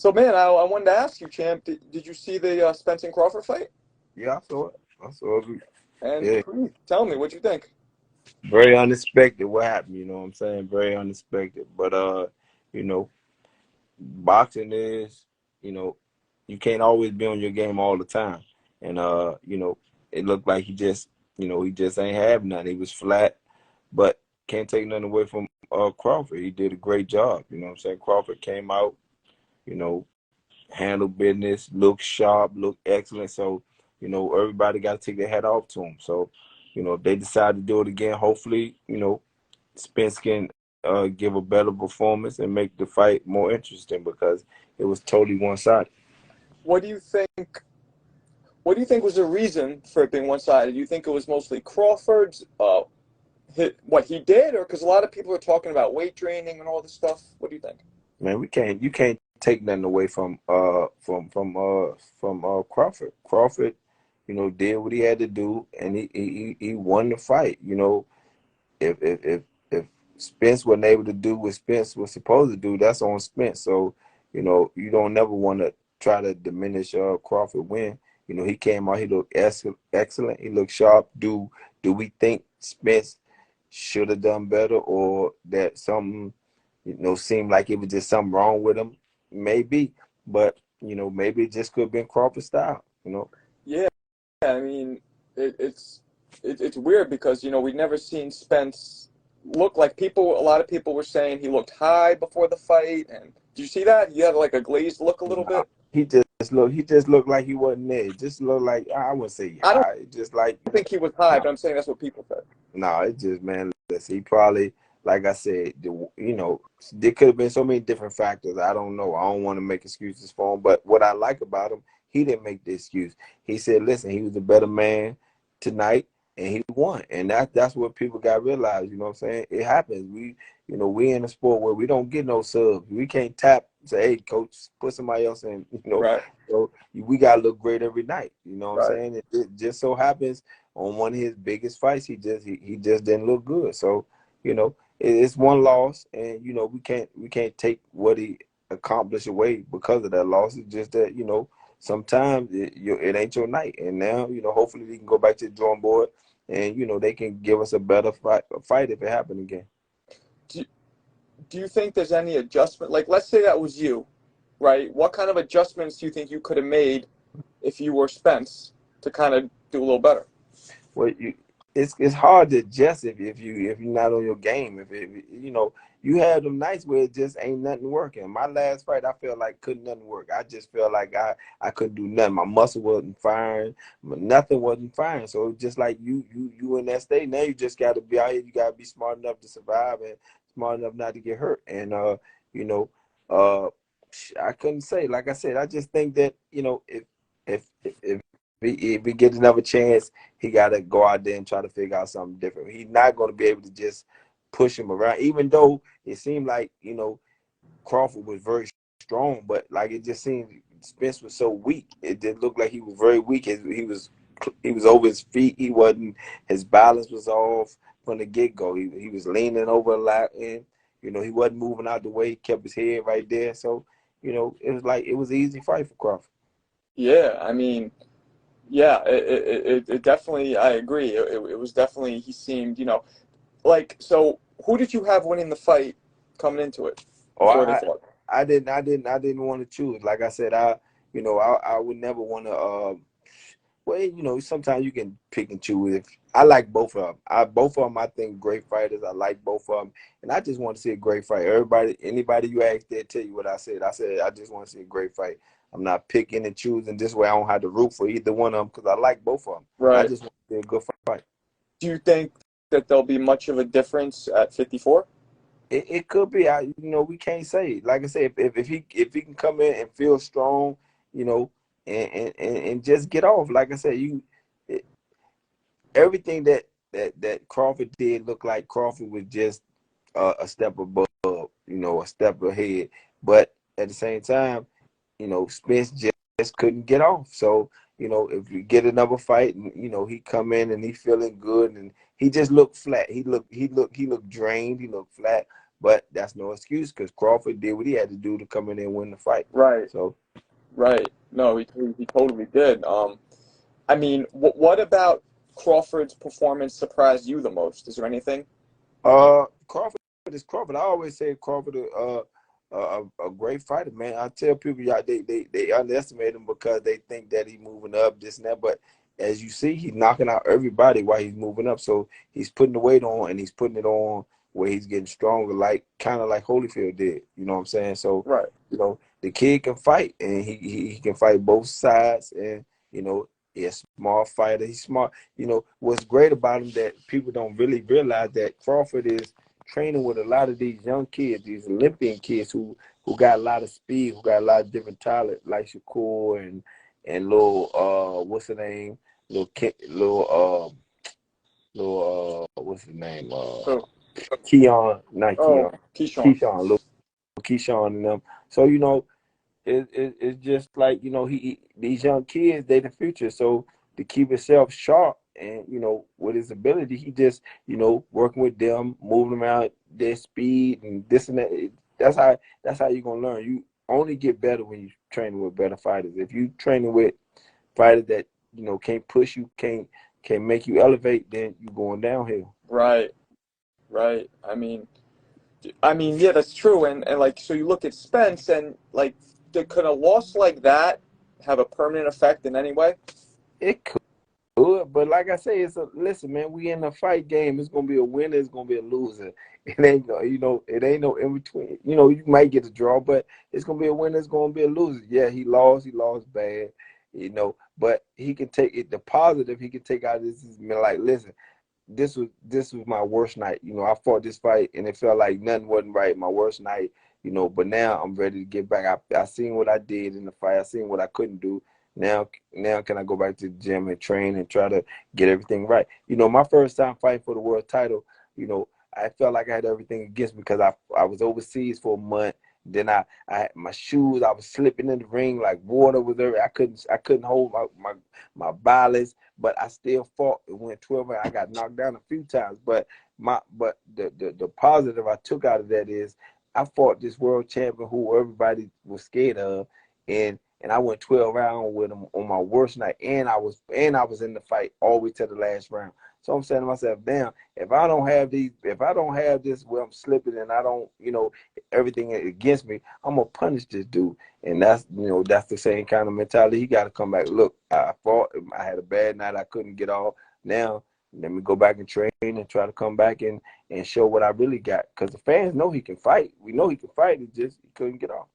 So, man, I wanted to ask you, champ, did you see the Spence and Crawford fight? Yeah, I saw it. I saw it. And Yeah, please tell me what you think. very unexpected. What happened? You know what I'm saying? Very unexpected. But you know, boxing is, you know, you can't always be on your game all the time. And it looked like he just ain't have nothing. He was flat, but can't take nothing away from Crawford. He did a great job. You know what I'm saying? Crawford came out, you know, handled business, looked sharp, looked excellent. So, everybody got to take their hat off to him. So, if they decide to do it again, hopefully, Spence can give a better performance and make the fight more interesting because it was totally one-sided. What do you think? What do you think was the reason for it being one-sided? Do you think it was mostly Crawford's what he did, or because a lot of people are talking about weight training and all this stuff? What do you think? Man, you can't take nothing away from Crawford. Crawford, did what he had to do, and he won the fight. If Spence wasn't able to do what Spence was supposed to do, that's on Spence. So, you don't never want to try to diminish Crawford win. He came out, he looked excellent, he looked sharp. Do we think Spence should have done better, or that something, seemed like it was just something wrong with him? Maybe, but maybe it just could have been Crawford style. Yeah, I mean, it's weird because we'd never seen Spence look like people. A lot of people were saying he looked high before the fight, and did you see that? He had like a glazed look a little Nah, bit. he just looked like he wasn't there. Just looked like, I wouldn't say I don't high, just like, think he was high, nah, but I'm saying that's what people said. nah, it just, man, listen, he probably, like I said, there could have been so many different factors. I don't know. I don't want to make excuses for him, but what I like about him, he didn't make the excuse. He said, listen, he was a better man tonight, and he won. And that's what people got to realize. You know what I'm saying? It happens. We in a sport where we don't get no subs. We can't tap, say, hey, coach, put somebody else in. Right, So we got to look great every night. You know what I'm right. saying? It just so happens on one of his biggest fights, he just didn't look good. So, it's one loss, and we can't take what he accomplished away because of that loss. It's just that sometimes it ain't your night, and now hopefully we can go back to the drawing board, and they can give us a better fight if it happened again. Do, do you think there's any adjustment? Like, let's say that was you, right? What kind of adjustments do you think you could have made if you were Spence to kind of do a little better? Well, it's hard to adjust if you're not on your game. If you have them nights where it just ain't nothing working. My last fight, I felt like couldn't nothing work. I just felt like I couldn't do nothing. My muscle wasn't firing, nothing wasn't firing. So just like you in that state now, you just got to be out here. You got to be smart enough to survive and smart enough not to get hurt. And you know, uh, I couldn't say. Like I said, I just think that if he gets another chance, he got to go out there and try to figure out something different. He's not going to be able to just push him around, even though it seemed like, Crawford was very strong, but like it just seemed Spence was so weak. It did look like he was very weak. He was over his feet. He wasn't. His balance was off from the get go. He was leaning over a lot, and he wasn't moving out the way. He kept his head right there. So it was like it was an easy fight for Crawford. Yeah, I mean, yeah, it definitely, I agree. It was definitely, he seemed, like, so who did you have winning the fight coming into it Oh, before they fought? I didn't want to choose. Like I said, I would never want to. Well, sometimes you can pick and choose. If I like both of them, both of them, I think great fighters. I like both of them, and I just want to see a great fight. Anybody you ask, they'll tell you what I said. I said I just want to see a great fight. I'm not picking and choosing this way. I don't have to root for either one of them because I like both of them. I Right. just want to see a good fight. Do you think that there'll be much of a difference at 54? It could be. We can't say. Like I said, if he can come in and feel strong, you know, and just get off. Like I said, it, everything that Crawford did looked like Crawford was just a step above, a step ahead. But at the same time, Spence just couldn't get off. So, if we get another fight and, he come in and he feeling good and he just looked flat. He looked drained. He looked flat. but that's no excuse because Crawford did what he had to do to come in there and win the fight. Right, So, right. No, he totally did. I mean, what about Crawford's performance surprised you the most? Is there anything? Crawford is Crawford. I always say Crawford, a great fighter, man. I tell people, yeah, they underestimate him because they think that he's moving up, this and that. But as you see, he's knocking out everybody while he's moving up. So he's putting the weight on, and he's putting it on where he's getting stronger, like kind of like Holyfield did. You know what I'm saying? So, Right. you know, the kid can fight, and he can fight both sides, and you know, he's a smart fighter. He's smart. You know, what's great about him that people don't really realize that Crawford is training with a lot of these young kids, these Olympian kids who got a lot of speed, who got a lot of different talent, like Shakur and little what's the name, what's his name, Oh, Keon, not oh, Keon, Keyshawn. Keyshawn, little Keyshawn and them. So you know, it's just like, you know, these young kids, they the future. So to keep himself sharp and, you know, with his ability, he just, you know, working with them, moving them out, their speed and this and that. That's how you're gonna learn. You only get better when you training with better fighters. If you training with fighters that, you know, can't push you, can't make you elevate, then you're going downhill. Right, right. Yeah, that's true. And like, so you look at Spence and like, could a loss like that have a permanent effect in any way? It could, but like I say, listen, man. We in a fight game. It's gonna be a winner. It's gonna be a loser. It ain't no, you know, it ain't no in between. You know, you might get a draw, but it's gonna be a winner. It's gonna be a loser. Yeah, he lost. He lost bad. You know, but he can take it. The positive he can take out of this is like, listen, this was my worst night. You know, I fought this fight and it felt like nothing wasn't right. My worst night, you know, but now I'm ready to get back. I seen what I did in the fight. I seen what I couldn't do. Now can I go back to the gym and train and try to get everything right? You know, my first time fighting for the world title, you know, I felt like I had everything against me because I was overseas for a month. Then I had my shoes, I was slipping in the ring like water was there. I couldn't hold my balance, but I still fought and went 12 and I got knocked down a few times. But the positive I took out of that is I fought this world champion who everybody was scared of, and I went 12 rounds with him on my worst night, and I was in the fight all the way to the last round. So I'm saying to myself, damn, if I don't have this where I'm slipping and I don't, you know, everything against me, I'm gonna punish this dude. And that's, you know, that's the same kind of mentality. He got to come back. Look, I fought. I had a bad night. I couldn't get off. Now let me go back and train and try to come back and show what I really got. Because the fans know he can fight. We know he can fight. It just he couldn't get off.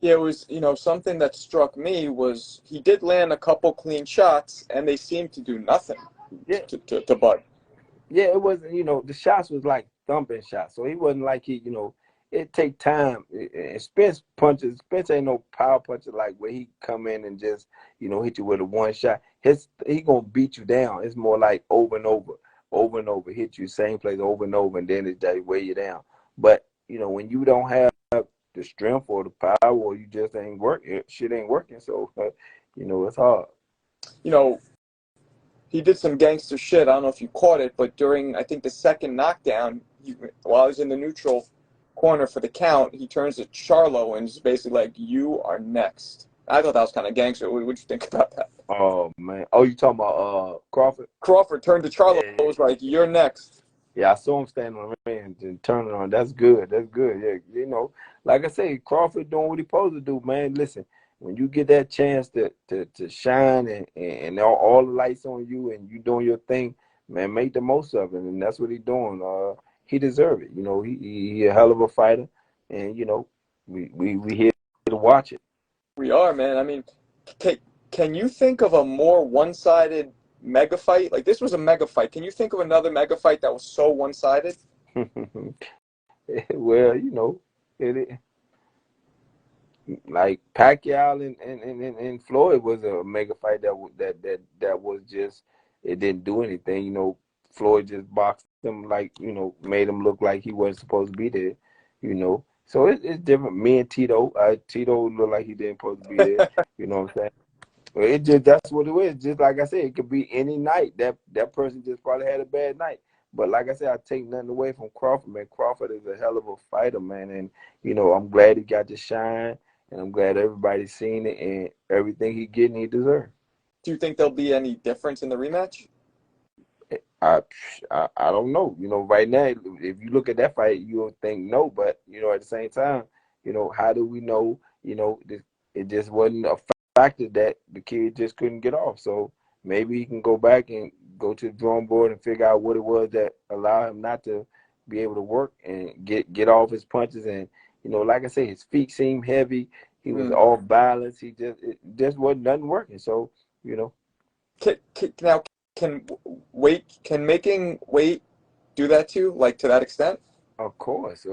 Yeah, it was, something that struck me was he did land a couple clean shots and they seemed to do nothing Yeah, to Bud. yeah. It wasn't. You know, the shots was like thumping shots. So he wasn't like he. You know, it take time. And Spence punches. Spence ain't no power puncher like where he come in and just, you know, hit you with a one shot. He gonna beat you down. It's more like over and over, hit you same place over and over, and then it just weigh you down. But you know, when you don't have the strength or the power, or you just ain't working, shit ain't working. So you know, it's hard. You know, he did some gangster shit. I don't know if you caught it, but during, I think, the second knockdown, while he's in the neutral corner for the count, he turns to Charlo and is basically like, "You are next." I thought that was kind of gangster. What would you think about that? Oh man. Oh, you talking about Crawford? Crawford turned to Charlo and Yeah, was like, "You're next." yeah. I saw him standing on the ring and turning on. That's good. That's good. Yeah, you know, like I say, Crawford doing what he supposed to do, man. Listen, when you get that chance to shine and all the lights on you and you doing your thing, man, make the most of it. And that's what he doing. He deserve it. You know, he a hell of a fighter, and you know, we here to watch it. We are, man. I mean, can, can you think of a more one-sided mega fight? Like, this was a mega fight. Can you think of another mega fight that was so one-sided? Well, you know, it like Pacquiao and Floyd was a mega fight that was just, it didn't do anything. You know, Floyd just boxed him, like, you know, made him look like he wasn't supposed to be there. You know, so it's different. Me and Tito looked like he didn't supposed to be there. You know what I'm saying? But it just, that's what it is. Just like I said, it could be any night. That person just probably had a bad night. But like I said, I take nothing away from Crawford, man. Crawford is a hell of a fighter, man. And, I'm glad he got to shine, and I'm glad everybody's seen it, and everything he getting, he deserves. Do you think there'll be any difference in the rematch? I, I don't know. Right now, if you look at that fight, you don't think no, but at the same time, how do we know? It just wasn't a factor that the kid just couldn't get off. So maybe he can go back and go to the drawing board and figure out what it was that allowed him not to be able to work and get off his punches. And like I said, his feet seemed heavy. He was off balance. It just wasn't nothing working. So Now, can making weight do that too, like to that extent? Of course.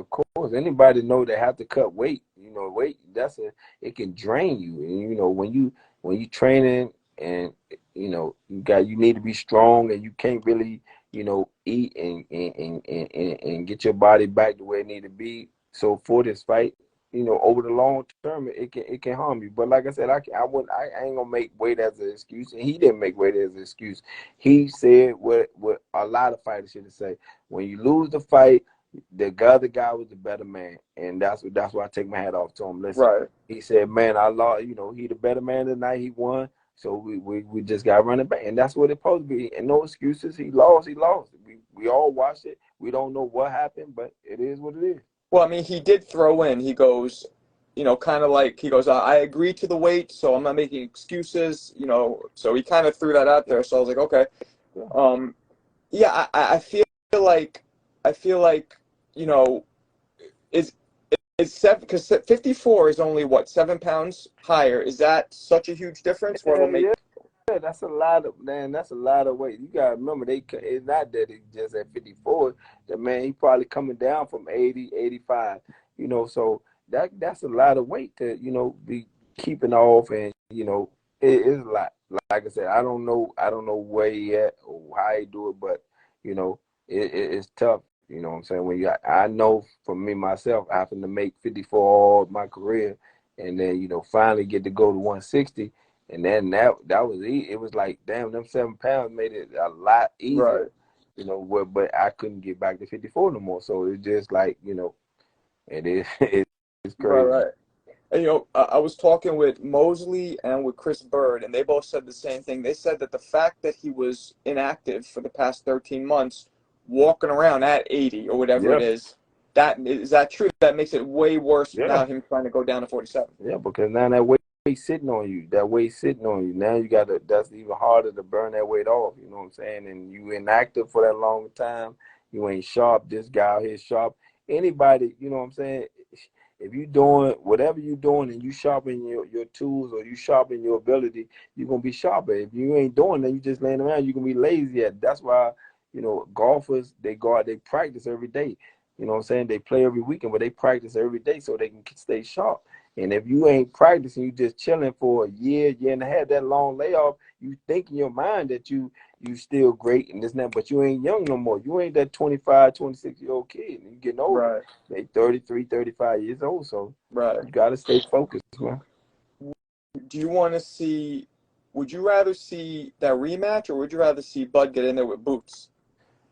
Anybody know they have to cut weight. Weight it can drain you. And when you training and you need to be strong, and you can't really eat and get your body back the way it need to be. So for this fight, over the long term, it can harm you. But like I said, I ain't gonna make weight as an excuse, and he didn't make weight as an excuse. He said what a lot of fighters should say: when you lose the fight, the other guy was the better man, and that's why I take my hat off to him. Listen, Right. he said, "Man, I lost. He the better man tonight. He won. So we just got running back, and that's what it's supposed to be. And no excuses. He lost. We all watched it. We don't know what happened, but it is what it is." Well, I mean, he did throw in. He goes, kind of like he goes, I agree to the weight, so I'm not making excuses. So he kind of threw that out there. So I was like, okay. Yeah, I feel like is seven, because 54 is only what, 7 pounds higher. Is that such a huge difference where it'll make? Yeah, that's a lot of That's a lot of weight. You gotta remember, it's not that it's just at 54. The man, he probably coming down from 80, 85. So that's a lot of weight to be keeping off, and it is a lot. Like I said, I don't know where he at or how he do it, but it's tough. You know what I'm saying? I know for me myself, having to make 54 all my career, and then finally get to go to 160. And then that was it was like, damn, them 7 pounds made it a lot easier, Right. but I couldn't get back to 54 no more. So it's just like, it is it's Right, crazy. right. And, I was talking with Mosley and with Chris Bird, and they both said the same thing. They said that the fact that he was inactive for the past 13 months, walking around at 80 or whatever it Yeah, is that true? That makes it way worse yeah, now, him trying to go down to 47. yeah, because now that weight sitting on you, Now you gotta, that's even harder to burn that weight off, you know what I'm saying? And you inactive for that long time, you ain't sharp. This guy out here sharp. Anybody, you know what I'm saying? If you doing whatever you doing and you sharpen your tools, or you sharpen your ability, you're gonna be sharper. If you ain't doing that, you just laying around, you're gonna be lazy at. That's why, golfers, they go out, they practice every day. You know what I'm saying? They play every weekend, but they practice every day so they can stay sharp. And if you ain't practicing, you just chilling for a year and a half, that long layoff, you think in your mind that you still great and this and that, but you ain't young no more. You ain't that 25, 26-year-old kid. You getting older. Right, They 33, 35 years old. So right. you got to stay focused, man. Do you want to see? Would you rather see that rematch, or would you rather see Bud get in there with boots?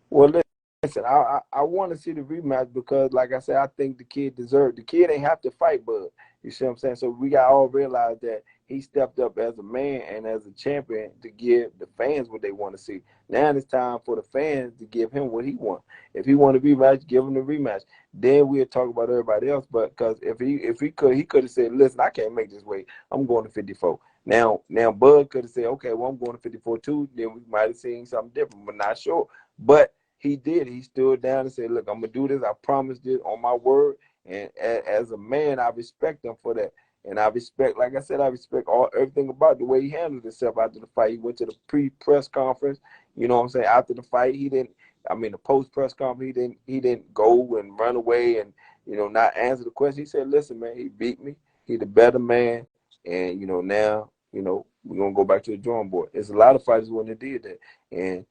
Well, listen, I want to see the rematch because, like I said, I think the kid deserved. The kid ain't have to fight Bud. You see what I'm saying? So we got to all realize that he stepped up as a man and as a champion to give the fans what they want to see. Now it's time for the fans to give him what he wants. If he want a rematch, give him the rematch. Then we'll talk about everybody else. But because if he could have said, "Listen, I can't make this weight. I'm going to 54." Now Bud could have said, "Okay, well, I'm going to 54 too." Then we might have seen something different, but not sure. But he did. He stood down and said, "Look, I'm gonna do this. I promised this on my word." And as a man, I respect him for that. And I respect, like I said, I respect everything about the way he handled himself after the fight. He went to the pre-press conference. You know what I'm saying? After the fight, the post-press conference, he didn't go and run away and not answer the question. He said, "Listen, man, he beat me. He the better man, and now we're gonna go back to the drawing board." There's a lot of fighters when they did that, and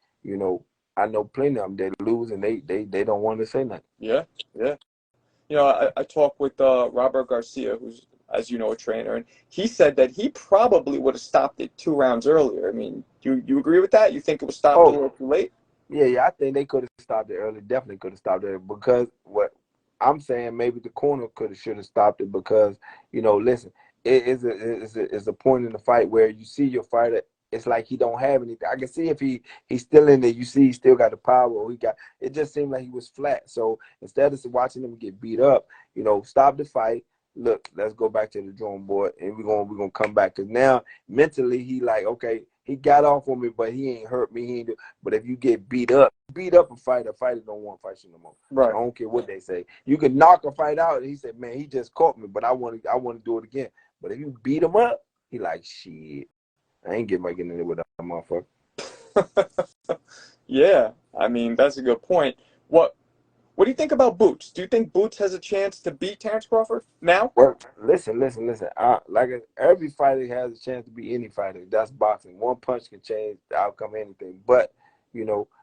I know plenty of them that lose and they don't want to say nothing. Yeah, yeah. I talked with Robert Garcia, who's, as you know, a trainer, and he said that he probably would have stopped it 2 rounds earlier. I mean, you agree with that? You think it was stopped a Oh, little too late? Yeah. I think they could have stopped it early. Definitely could have stopped it because what I'm saying, maybe the corner should have stopped it because listen, it's a point in the fight where you see your fighter. It's like he don't have anything. I can see if he's still in there. You see, he still got the power. Or he got. It just seemed like he was flat. So instead of watching him get beat up, stop the fight. Look, let's go back to the drawing board, and we're gonna come back because now mentally he like, okay, he got off on me, but he ain't hurt me. He ain't do. But if you get beat up a fighter don't want to fight you no more. I Right. don't care what they say. You can knock a fight out. And he said, man, he just caught me, but I want to do it again. But if you beat him up, he like, shit, I ain't getting back in there with that motherfucker. Yeah, I mean that's a good point. What do you think about Boots? Do you think Boots has a chance to beat Terence Crawford now? Well, listen. Every fighter has a chance to beat any fighter. That's boxing. One punch can change the outcome of anything. But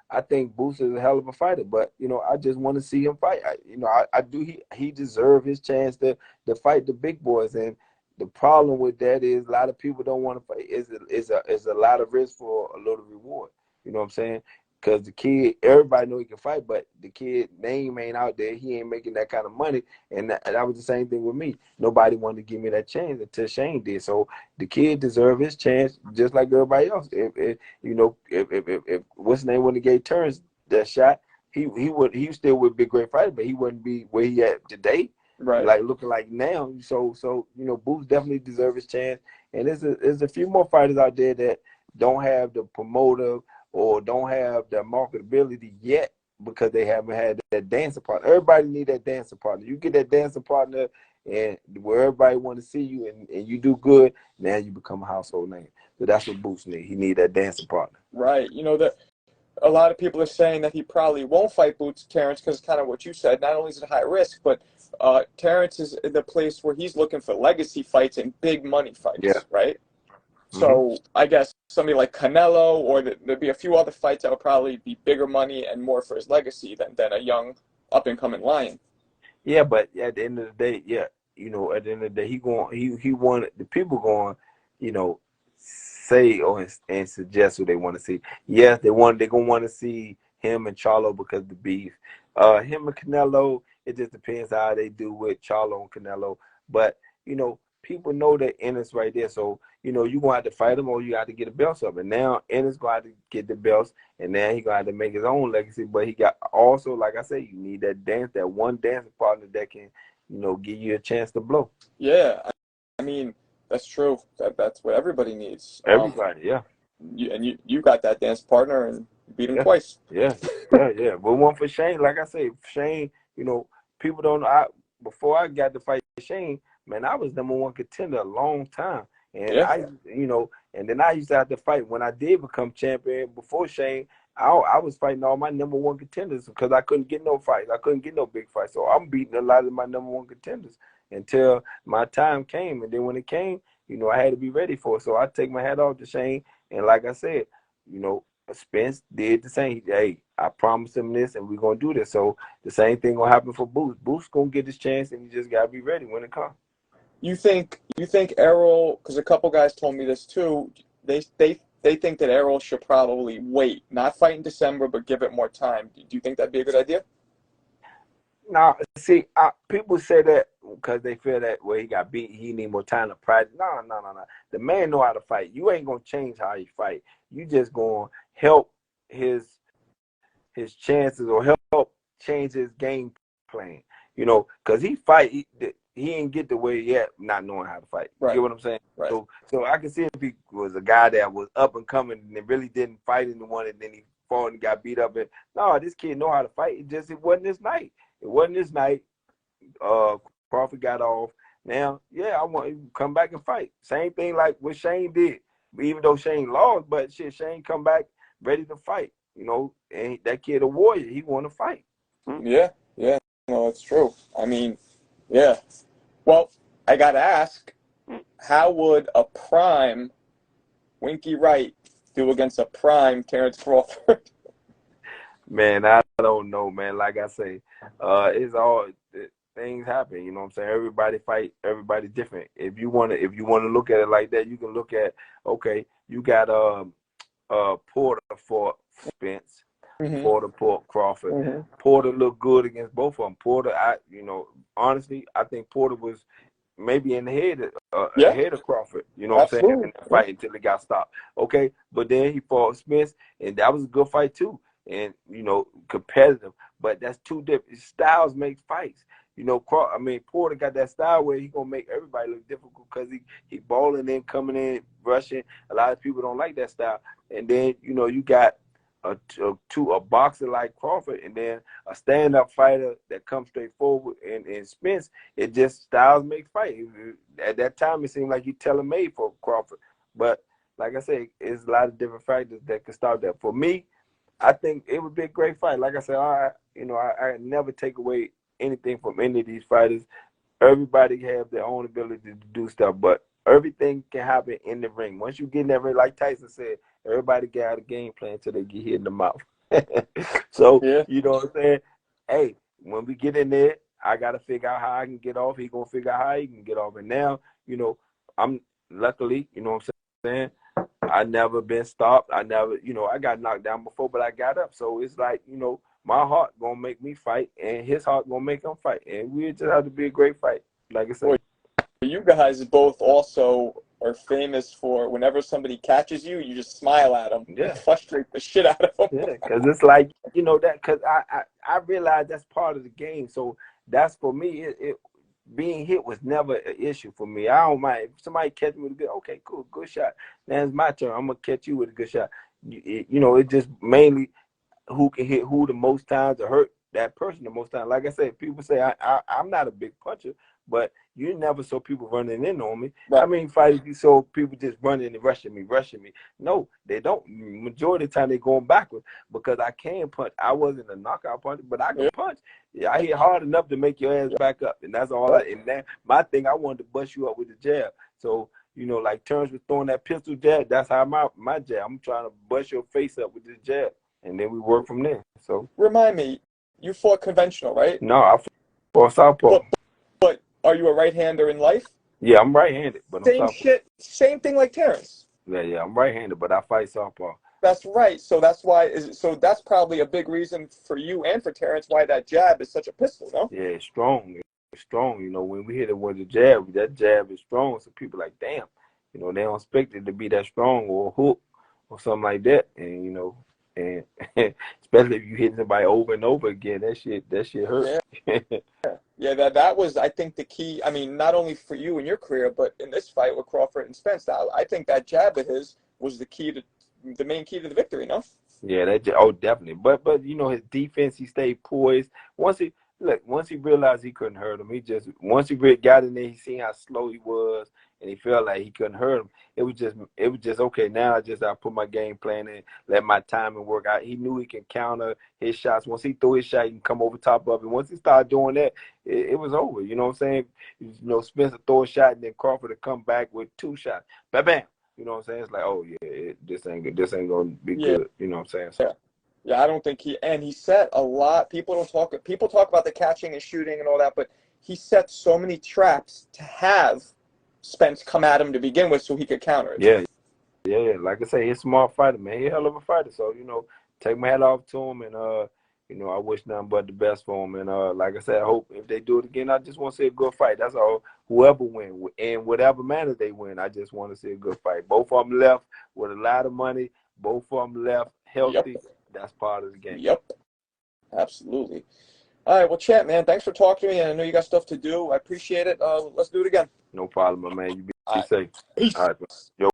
I think Boots is a hell of a fighter. But I just want to see him fight. I do. He deserves his chance to fight the big boys. And the problem with that is a lot of people don't want to fight. Is a lot of risk for a little reward. You know what I'm saying? Because the kid, everybody know he can fight, but the kid name ain't out there. He ain't making that kind of money. And that was the same thing with me. Nobody wanted to give me that chance until Shane did. So the kid deserved his chance just like everybody else. If what's his name when he gave Terence that shot, he still would be a great fighter, but he wouldn't be where he at today. Right. Like looking like now. So Boots definitely deserves his chance. And there's a few more fighters out there that don't have the promoter or don't have the marketability yet because they haven't had that dancing partner. Everybody need that dancing partner. You get that dancing partner and where everybody want to see you and you do good, now you become a household name. So that's what Boots need. He need that dancing partner. Right. You know that a lot of people are saying that he probably won't fight Boots Terrence because kind of what you said. Not only is it high risk, but Terrence is in the place where he's looking for legacy fights and big money Yeah. fights, right? Mm-hmm. So I guess somebody like Canelo, or there'd be a few other fights that would probably be bigger money and more for his legacy than a young up and coming lion. Yeah, but at the end of the day, yeah, at the end of the day, he wanted the people going, you know, say or and suggest who they want to see. Yes, they're gonna want to see him and Charlo because of the beef. Him and Canelo, it just depends how they do with Charlo and Canelo. But people know that Ennis right there, so you're gonna have to fight him or you have to get the belts up. And now Ennis gonna have to get the belts and now he gonna have to make his own legacy. But he got also, like I said, you need that one dancing partner that can, give you a chance to blow. Yeah, I mean that's true. That's what everybody needs. Everybody, yeah. You got that dance partner and you beat him Yeah, twice. yeah. But one for Shane, like I say, Shane, people don't know. Before I got to fight Shane, man, I was number one contender a long time. And Yeah. and then I used to have to fight when I did become champion before Shane. I was fighting all my number one contenders because I couldn't get no fights. I couldn't get no big fights. So I'm beating a lot of my number one contenders until my time came. And then when it came, I had to be ready for it. So I take my hat off to Shane. And like I said, you know, Spence did the same. Hey, I promised him this, and we're gonna do this. So the same thing gonna happen for Boots. Boots gonna get his chance, and you just gotta be ready when it comes. You think Errol? Because a couple guys told me this too. They think that Errol should probably wait, not fight in December, but give it more time. Do you think that'd be a good idea? Now, see, people say that because they feel that he got beat, he need more time to practice. No. The man know how to fight. You ain't gonna change how he fight. You just gonna help his chances or help change his game plan. Because he fight, he ain't get the way yet, not knowing how to fight. You get Right. what I'm saying? Right. So I can see if he was a guy that was up and coming and really didn't fight anyone, and then he fought and got beat up. And no, this kid know how to fight. It wasn't his night. It wasn't his night. Uh, Crawford got off. Now, yeah, I want him to come back and fight. Same thing like what Shane did. Even though Shane lost, but shit, Shane come back ready to fight. And that kid a warrior. He want to fight. Yeah. Yeah. No, that's true. I mean, yeah. Well, I gotta ask, how would a prime Winky Wright do against a prime Terence Crawford? Man, I don't know, man. Like I say, things happen. You know what I'm saying? Everybody fight. Everybody different. If you wanna look at it like that, you can look at, okay, you got Porter for Spence. Crawford. Mm-hmm. Porter looked good against both of them. Porter, honestly, I think Porter was maybe in the head Yeah, ahead of Crawford, you know what I'm saying, absolutely. in that fight until it got stopped. Okay, but then he fought Spence, and that was a good fight too, and competitive. But that's two different styles make fights. Porter got that style where he gonna make everybody look difficult because he balling in, coming in, rushing. A lot of people don't like that style, and then you got a boxer like Crawford, and then a stand-up fighter that comes straight forward, and Spence. It just styles make fight. At that time, it seemed like you tailor-made for Crawford, but like I say, it's a lot of different factors that can start that. For me, I think it would be a great fight. Like I said, I never take away anything from any of these fighters. Everybody have their own ability to do stuff, but everything can happen in the ring. Once you get in that ring, like Tyson said, everybody got a game plan until they get hit in the mouth. So, Yeah. you know what I'm saying? Hey, when we get in there, I got to figure out how I can get off. He going to figure out how he can get off. And now, I'm luckily, you know what I'm saying? I never been stopped. I never, I got knocked down before, but I got up. So it's like, my heart gonna make me fight, and his heart gonna make him fight, and we just have to be a great fight. Like I said, Well, you guys both also are famous for whenever somebody catches you, you just smile at them and yeah, frustrate the shit out of them. yeah, because it's like that. Because I realize that's part of the game. So that's for me. It being hit was never an issue for me. I don't mind if somebody catch me with a good. Okay, cool, good shot. Now it's my turn. I'm gonna catch you with a good shot. It just mainly who can hit who the most times to hurt that person the most time. Like I said, people say I'm not a big puncher, but you never saw people running in on me. Right. I mean, fights you saw people just running and rushing me. No, they don't. Majority of the time they going backwards because I can punch. I wasn't a knockout puncher, but I can punch. Yeah, I hit hard enough to make your ass back up, and that's all. And that my thing, I wanted to bust you up with the jab. So like Terence was throwing that pistol jab. That's how my jab. I'm trying to bust your face up with this jab. And then we work from there. So Remind me, you fought conventional, right? no, I fought southpaw. But are you a right-hander in life? Yeah, I'm right-handed, but I'm Same southpaw. shit, same thing like Terence. Yeah, I'm right-handed, but I fight southpaw. That's right. So that's why. So that's probably a big reason for you and for Terence why that jab is such a pistol, no? Yeah, it's strong. It's strong. When we hit it with the jab, that jab is strong. So people like, damn, they don't expect it to be that strong or a hook or something like that. And and especially if you hit somebody over and over again, that shit hurts. Yeah. Yeah, that was, I think, the key. I mean, not only for you in your career, but in this fight with Crawford and Spence, I think that jab of his was the main key to the victory, no? Yeah, definitely. But his defense, he stayed poised. Once he realized he couldn't hurt him, once he really got in there, he seen how slow he was, and he felt like he couldn't hurt him. It was just okay. Now I put my game plan in, let my timing work out. He knew he can counter his shots. Once he threw his shot, he can come over top of it. Once he started doing that, it was over. You know what I'm saying? Spencer throw a shot, and then Crawford to come back with two shots. Bam, bam. You know what I'm saying? It's like, oh yeah, this ain't gonna be good. You know what I'm saying? So, yeah. I don't think he set a lot. People talk about the catching and shooting and all that, but he set so many traps to have Spence come at him to begin with, so he could counter it. Yeah. Like I say, he's a smart fighter, man. He's a hell of a fighter. So take my hat off to him, and I wish nothing but the best for him. And like I said, I hope if they do it again, I just want to see a good fight. That's all. Whoever win, in whatever manner they win, I just want to see a good fight. Both of them left with a lot of money. Both of them left healthy. Yep. That's part of the game. Yep, absolutely. All right, well, Champ, man, thanks for talking to me. I know you got stuff to do. I appreciate it. Let's do it again. No problem, my man. You be safe. Peace. All right, man. Yo.